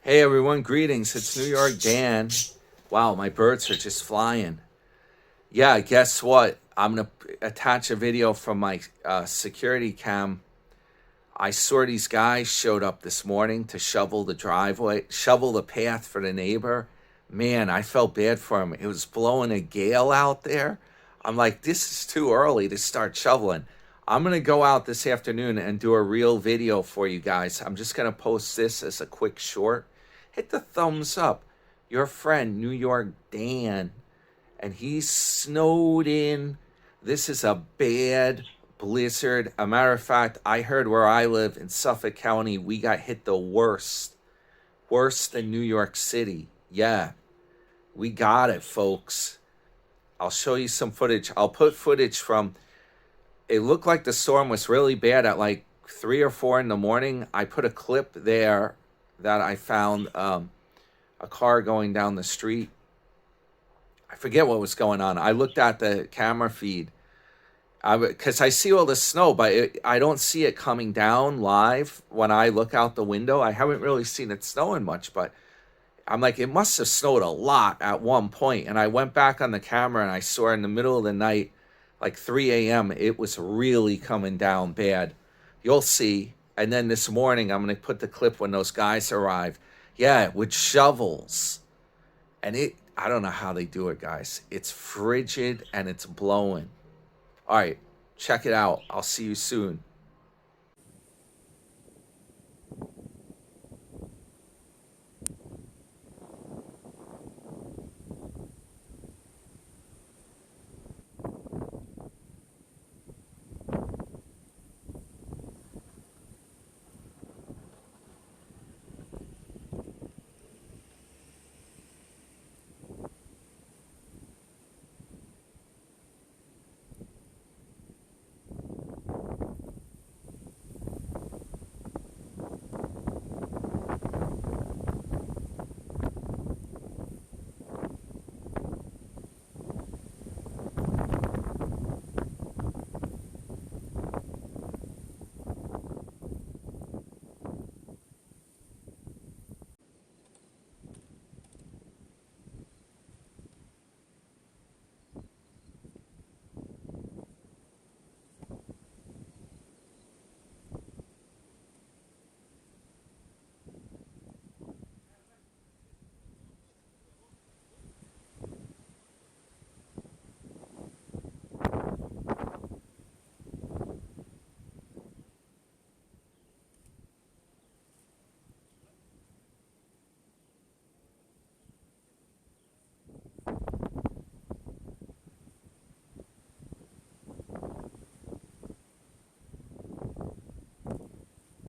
Hey everyone, greetings. It's New York Dan. Wow, my birds are just flying. Yeah, guess what? I'm going to attach a video from my security cam. I saw these guys showed up this morning to shovel the driveway, shovel the path for the neighbor. Man, I felt bad for him. It was blowing a gale out there. I'm like, this is too early to start shoveling. I'm going to go out this afternoon and do a real video for you guys. I'm just going to post this as a quick short. Hit the thumbs up. Your friend, New York Dan, and he's snowed in. This is a bad blizzard. A matter of fact, I heard where I live in Suffolk County, we got hit the worst. Worse than New York City. Yeah, we got it, folks. I'll show you some footage. I'll put footage from, it looked like the storm was really bad at like 3 or 4 in the morning. I put a clip there that I found a car going down the street. I forget what was going on. I looked at the camera feed because I see all the snow, but I don't see it coming down live when I look out the window. I haven't really seen it snowing much, but I'm like, it must have snowed a lot at one point. And I went back on the camera and I saw in the middle of the night, like 3 a.m., it was really coming down bad. You'll see. And then this morning, I'm going to put the clip when those guys arrive. Yeah, with shovels. And I don't know how they do it, guys. It's frigid and it's blowing. All right, check it out. I'll see you soon.